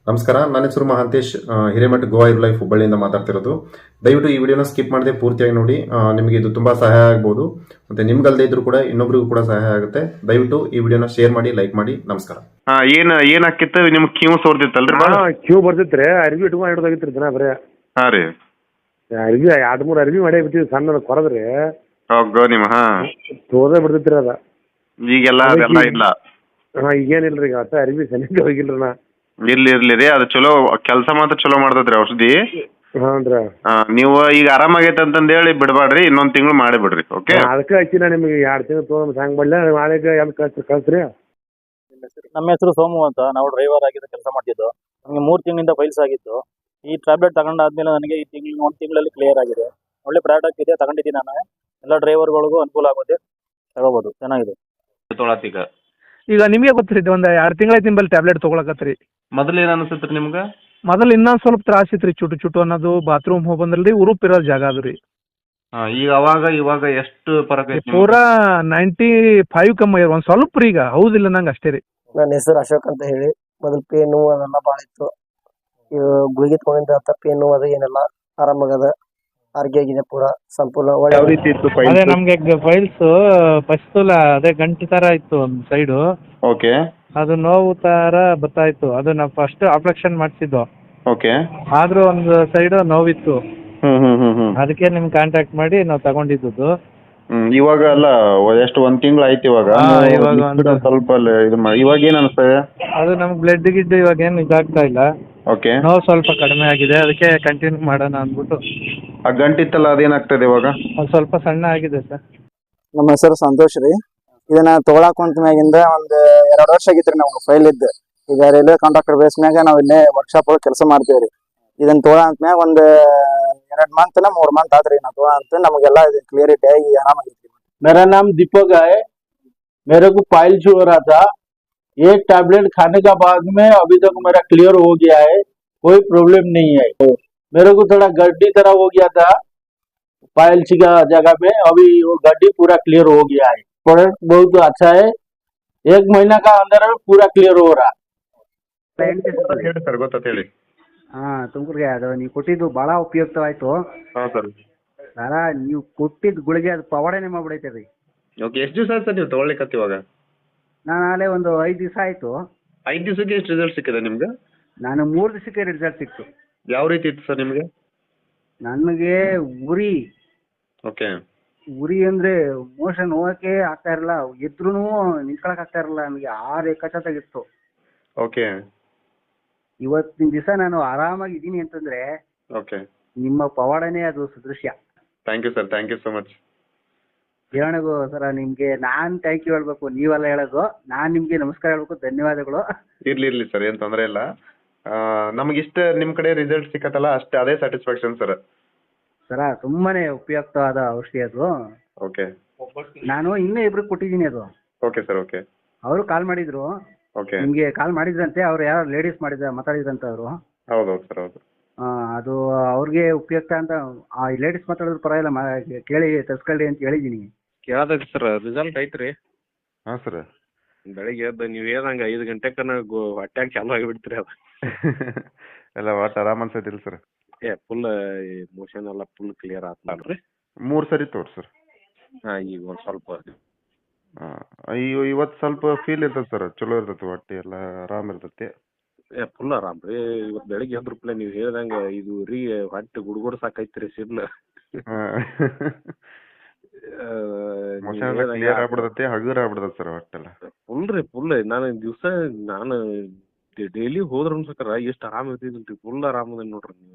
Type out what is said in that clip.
ನಮಸ್ಕಾರ, ನನ್ನ ಹೆಸರು ಮಹಾಂತೇಶ್. ಹಿರೇಮಠ ಗೋವಾ ಇರ್ ಲೈಫ್ ಹುಬ್ಬಳ್ಳಿಯಿಂದ ಮಾತಾಡ್ತಿರೋದು. ದಯವಿಟ್ಟು ಈ ವಿಡಿಯೋನ ಸ್ಕಿಪ್ ಮಾಡದೆ ಪೂರ್ತಿಯಾಗಿ ನೋಡಿ. ನಿಮಗೆ ಇದು ತುಂಬಾ ಸಹಾಯ ಆಗ್ಬೋದು. ಮತ್ತೆ ನಿಮ್ಗಲ್ದೇ ಇದ್ರೂ ಕೂಡ ಇನ್ನೊಬ್ರಿಗೂ ಕೂಡ ಸಹಾಯ ಆಗುತ್ತೆ. ದಯವಿಟ್ಟು ಈ ವಿಡಿಯೋನ ಶೇರ್ ಮಾಡಿ, ಲೈಕ್ ಮಾಡಿ. ನಮಸ್ಕಾರ. ಏನಾಕಿತ್ತು ನಿಮ್ಗೆ ಕ್ಯೂ ಸೋರ್ದಿತ್ತಲ್ರಿ ಭಾಳ? ಕ್ಯೂ ಬರ್ತಿತ್ರಿ, ಅರ್ಬಿ ಇಟ್ಕೊಂಡು ಹಿಡ್ದಾಗಿತ್ರಿ ದಿನ ಬರೀ. ಹಾಂ ರೀ, ಅರ್ಬಿ 2-3 ಅರ್ಬಿ ಮಾಡೇ ಬಿಟ್ಟಿವಿ ಸಣ್ಣ ಕೊರದ್ರಿ. ಹೋಗೋ ನಿಮ್ಮ ತೋರ್ದೇ ಬಿಡ್ತೈತ್ರಿ ಅದ. ಈಗೆಲ್ಲ ಅದೆಲ್ಲ ಇಲ್ಲ. ಈಗೇನಿಲ್ರಿ, ಈಗ ಅಷ್ಟ ಅರ್ಬಿ ಸನಿಹ ಹೋಗಿಲ್ರಿ ನಾ. ಇರ್ಲಿ ರೀ, ಅದು ಚಲೋ ಕೆಲಸ ಮಾತ್ರ ಚಲೋ ಮಾಡ್ತೈತ್ರಿ ಔಷಧಿ. ಹಾನ್ರಿ, ನೀವು ಈಗ ಆರಾಮಾಗೈತೆ ಅಂತಂದು ಹೇಳಿ ಬಿಡಬೇಡ್ರಿ, ಇನ್ನೊಂದು ತಿಂಗಳು ಮಾಡಿ ಬಿಡ್ರಿ. ಓಕೆ, ಅದಕ್ಕೆ ಹಚ್ಚಿನ ನಿಮಗೆ 2 ತಿಂಗಳು ತೊಗೊಂಡ್ ಹಂಗೆ ಮಾಡಲ ನಾಳೆಗೆ ಎಲ್ಲಿ ಕಳ್ಸ್ರಿ. ನಮ್ಮ ಹೆಸರು ಸೋಮು ಅಂತ. ನಾವು ಡ್ರೈವರ್ ಆಗಿದ್ದು ಕೆಲಸ ಮಾಡ್ತಿದ್ದು. ನಮಗೆ 3 ತಿಂಗಳಿಂದ ಫೈಲ್ಸ್ ಆಗಿತ್ತು. ಈ ಟ್ಯಾಬ್ಲೆಟ್ ತಗೊಂಡಾದ್ಮೇಲೆ ನನಗೆ ಈ ತಿಂಗಳು 1 ತಿಂಗಳಲ್ಲಿ ಕ್ಲಿಯರ್ ಆಗಿದೆ. ಒಳ್ಳೆ ಪ್ರಾಡಕ್ಟ್ ಇದೆ, ತಗೊಂಡಿದ್ದೀನಿ ನಾನು. ಎಲ್ಲ ಡ್ರೈವರ್ಗಳಿಗೂ ಅನುಕೂಲ ಆಗುತ್ತೆ, ತಗೋಬೋದು, ಚೆನ್ನಾಗಿದೆ. ಈಗ ನಿಮಗೆ ಗೊತ್ತಿರಿ, ಒಂದು 2 ತಿಂಗಳಾಯ್ತು ನಿಂಬಲ್ಲಿ ಟ್ಯಾಬ್ಲೆಟ್ ತೊಗೊಳಕತ್ರಿ. ಮೊದಲು ಏನು ಅನಿಸುತ್ತೆ ನಿಮ್ಗೆ? ಮೊದಲು ಇನ್ನೊಂದು ಸ್ವಲ್ಪ ತ್ರಾಸ ಇತ್ತು ರೀ, ಚುಟು ಅನ್ನೋದು. ಬಾತ್ರೂಮ್ ಹೋಗಿ ಬಂದ್ರಲ್ರಿ, ಉರುಪ್ ಇರೋ ಜಾಗ ಅದು ರೀ. ಈಗ ಇವಾಗ ಎಷ್ಟು ಫರಕ್ ಐತಿ? ಪೂರಾ 95 ಕಮ್ಮಿ ಒಂದು ಸ್ವಲ್ಪ ರೀ. ಈಗ ಹೌದಿಲ್ಲ ನಂಗೆ ಅಷ್ಟೇ ರೀ. ನನ್ನ ಹೆಸರು ಅಶೋಕ್ ಅಂತ ಹೇಳಿ. ಮೊದಲು ಪೇನ್ ನೋವು ಅದೆಲ್ಲ ಭಾಳ ಇತ್ತು. ಗುಳಿಗೆ ತಗೊಂಡಿದ್ದ ಅಂತ ಪೇನ್ ನೋವು ಅದು ಏನೆಲ್ಲ ಆರಾಮಾಗದ, ಆರೋಗ್ಯ ಆಗಿದೆ ಪೂರಾ ಸಂಪೂರ್ಣ. ಯಾವ ರೀತಿ ಇತ್ತು ಅದೇ ನಮ್ಗೆ ಫೈಲ್ಸ್ ಫಸ್ಟ್ ಅದೇ ಗಂಟೆ ತರ ಇತ್ತು ಒಂದು ಸೈಡು. ಓಕೆ, ಅದು ನೋವು ತರ ಬರ್ತಾ ಇತ್ತು. ಅದು ನಾವು ಫಸ್ಟ್ ಆಪರೇಷನ್ ಮಾಡಿಸಿದ್ದು. ಓಕೆ, ಆದ್ರೂ ಒಂದು ಸೈಡ್ ನೋವಿತ್ತು. ಹ್ಮ್. ಅದಕ್ಕೆ ನಿಮ್ಗೆ ಕಾಂಟ್ಯಾಕ್ಟ್ ಮಾಡಿ ನಾವು ತಗೊಂಡಿದ್ದು. ಇವಾಗ ಅಲ್ಲ, ಎಷ್ಟು 1 ತಿಂಗಳು ಆಯ್ತು ಇವಾಗ. ಇವಾಗ ಸ್ವಲ್ಪ ಇವಾಗ ಏನ್ ಅನಿಸ್ತದೆ? ಅದು ನಮ್ಗೆ ಬ್ಲಡ್ ಗಿಡ್ ಇವಾಗ ಏನು ಇದಾಗ್ತಾ ಇಲ್ಲ. ಓಕೆ, ನೋವು ಸ್ವಲ್ಪ ಕಡಿಮೆ ಆಗಿದೆ, ಅದಕ್ಕೆ ಕಂಟಿನ್ಯೂ ಮಾಡೋಣ ಅಂದ್ಬಿಟ್ಟು. ಆ ಗಂಟಿತ್ತಲ್ಲ ಅದೇನಾಗ್ತದೆ ಇವಾಗ? ಅದು ಸ್ವಲ್ಪ ಸಣ್ಣ ಆಗಿದೆ ಸರ್. ನಮ್ಮ ಹೆಸರು ಸಂತೋಷ್ ರೀ. ಇದನ್ನ ತಗೊಳಕುಂತ ಮ್ಯಾಗಿಂದ ಒಂದು 2 ವರ್ಷ ಆಗಿತ್ರಿ ನಾವು ಫೈಲ್ ಇದ್ದು. ಈಗ ರೈಲ್ವೆ ಕಾಂಟ್ರಾಕ್ಟರ್ ಬೇಸ್ ಮ್ಯಾಗ ನಾವು ಇಲ್ಲೇ ವರ್ಕ್ಶಾಪ್ ಒಳಗೆ ಕೆಲಸ ಮಾಡ್ತೀವಿ ರೀ. ಇದನ್ನ ತಗೊಳಂತ ಮ್ಯಾಗ ಒಂದು 2 ಮಂತ್ 3 ಮಂತ್ ಆದ್ರಿ ನಾವು ತಗೊಳಂತ. ನಮಗೆಲ್ಲ ಕ್ಲಿಯರಿಟಿ ಆಗಿ ಆರಾಮಾಗಿತ್ತು. मेरा नाम दीपक है। मेरे को पाइल्स हो रहा था। एक टैबलेट खाने का बाद में अभी तक मेरा क्लियर हो गया है, कोई प्रॉब्लम नहीं है। मेरे को थोड़ा गड्डी तरह हो गया था पाइल्स का जगह में, अभी वो गड्डी पूरा क्लियर हो गया है। प्रोडक्ट बहुत अच्छा है, 1 महीना का अंदर में पूरा क्लियर हो रहा। ಹೇಳಿ ಸರ್, ಗೊತ್ತ ಹೇಳಿ. ತುಮಕೂರಿಗೆ ಅದು ನೀವು ಕೊಟ್ಟಿದ್ದು ಭಾಳ ಉಪಯುಕ್ತವಾಯ್ತು. ಹಾಂ ಸರ್. ಸರ, ನೀವು ಕೊಟ್ಟಿದ್ದು ಗುಳಿಗೆ ಅದು ಪವಾಡನೆ ಮಾಡ್ಬಿಡೈತೆ ರೀ. ಓಕೆ, ಎಷ್ಟು ದಿವಸ ಆಯ್ತು ಸರ್ ನೀವು ತಗೊಳ್ಳಿಕತ್ತಿ ಇವಾಗ? ನಾನು ಆಗಲೇ ಒಂದು 5 ದಿವಸ ಆಯಿತು. 5 ದಿವಸಕ್ಕೆ ಎಷ್ಟು ರಿಸಲ್ಟ್ ಸಿಕ್ಕಿದೆ ನಿಮ್ಗೆ? ನಾನು 3 ದಿವಸಕ್ಕೆ ರಿಸಲ್ಟ್ ಸಿಕ್ತು. ಯಾವ ರೀತಿ ಇತ್ತು ಸರ್ ನಿಮಗೆ? ನನಗೆ ಉರಿ ಓಕೆ, ಅಂದರೆ ಮೋಷನ್ ಹೋಗೋಕ್ಕೆ ಆಗ್ತಾ ಇರಲಿಲ್ಲ, ಎದ್ರೂ ನಿಂತ್ಕೊಳಕ್ಕೆ ಆಗ್ತಾ ಇರಲಿಲ್ಲ. ನನಗೆ ಆ ರೇಖಾಚಾತಾಗಿತ್ತು. ಓಕೆ, ಇವತ್ತಿನ ದಿವಸ ನಾನು ಆರಾಮಾಗಿದ್ದೀನಿ ಅಂತಂದರೆ ಓಕೆ, ನಿಮ್ಮ ಪವಾಡನೇ ಅದು ಸದೃಶ್ಯ. Thank you sir, thank you so much. ಹೇಳೋಣಗು ಸರ, ನಿಮಗೆ ನಾನು ಥ್ಯಾಂಕ್ ಯು ಹೇಳ್ಬೇಕು, ನೀವೆಲ್ಲ ಹೇಳೋದು. ನಾನು ನಿಮಗೆ ನಮಸ್ಕಾರ ಹೇಳ್ಬೇಕು, ಧನ್ಯವಾದಗಳು. ಇರ್ಲಿ ಸರ್, ಏನು ತೊಂದರೆ ಇಲ್ಲ. ನಮಗಿಷ್ಟ ನಿಮ್ಮ ಕಡೆ ರಿಸಲ್ಟ್ ಸಿಕ್ಕತ್ತಲ್ಲ, ಅಷ್ಟೇ, ಅದೇ ಸ್ಯಾಟಿಸ್ಫ್ಯಾಕ್ಷನ್ ಸರ್. ಸರ, ತುಂಬಾನೇ ಉಪಯುಕ್ತವಾದ ಔಷಧಿ ಅದು. ಓಕೆ, ನಾನು ಇನ್ನೂ 2 ಕೊಟ್ಟಿದ್ದೀನಿ ಅದು. Okay sir, okay. ಅವರು ಕಾಲ್ ಮಾಡಿದ್ರು, ಓಕೆ, ನಿಮಗೆ ಕಾಲ್ ಮಾಡಿದ್ರಂತೆ. ಅವ್ರು ಯಾರೋ ಲೇಡೀಸ್ ಮಾತಾಡಿದ್ರಂತೆ ಅವರು. ಹೌದೌದು ಸರ್, ಹೌದು. ಅದು ಅವ್ರಿಗೆ ಉಪಯುಕ್ತ ಅಂತ. ಆ ಲೇಡೀಸ್ ಮಾತಾಡೋದು ಪರವಾಗಿಲ್ಲ, ಕೇಳಿ ತರ್ಸ್ಕೊಳ್ಳಿ ಅಂತ ಹೇಳಿದ್ದೀನಿ. ಕೇಳದೈತಿ ಸರ್, ರಿಸಲ್ಟ್ ಐತ್ರಿ. ಹಾಂ ಸರ್. ಬೆಳಿಗ್ಗೆ ಎದ್ದು ನೀವು ಹೇಳ್ದಂಗೆ 5 ಗಂಟೆಗೆ ಹೊಟ್ಯಾಗ ಚಾಲು ಆಗಿಬಿಡ್ತೀರಿ ಅದು. ಎಲ್ಲ ಒಟ್ಟು ಆರಾಮ್ ಅನ್ಸೈತಿಲ್ಲ ಸರ್? ಫುಲ್ ಮೋಷನ್ ಎಲ್ಲ ಫುಲ್ ಕ್ಲಿಯರ್ ಆತ್ರಿ. 3 ಸರಿ ತೋರಿ ಸರ್. ಹಾಂ, ಈಗ ಒಂದು ಸ್ವಲ್ಪ ಅಯ್ಯೋ, ಇವತ್ತು ಸ್ವಲ್ಪ ಫೀಲ್ ಇರ್ತದೆ ಸರ್, ಚಲೋ ಇರ್ತೈತಿ, ಹೊಟ್ಟೆ ಎಲ್ಲ ಆರಾಮ್ ಇರ್ತೈತಿ. ಫುಲ್ ಆರಾಮ್ ರೀ. ಇವತ್ತು ಬೆಳಿಗ್ಗೆ ಎದ್ರಪ್ಲೆ ನೀವು ಹೇಳ್ದಂಗೆ ಇದು ರೀ ಹೊಟ್ಟೆ ಗುಡ್ಗುಡ್ ಸಾಕೈತ್ರಿ ಸಿಡ್ಲು. ಕ್ಲಿಯರ್ ಆಗ್ಬಿಡ್ತೈತಿ, ಹಗುರ ಆಗ್ಬಿಡ್ತೈತಿ ಸರ್ ಹೊಟ್ಟೆಲ್ಲ. ಫುಲ್ ನಾನು ಡೈಲಿ ಹೋದ್ರ ಅನ್ಸಕ್ಕಾರ ಎಷ್ಟು ಆರಾಮ್ ಇರ್ತಿದ್ರಿ. ಫುಲ್ ಆರಾಮ್ ಅದ ನೋಡ್ರಿ ನೀವು.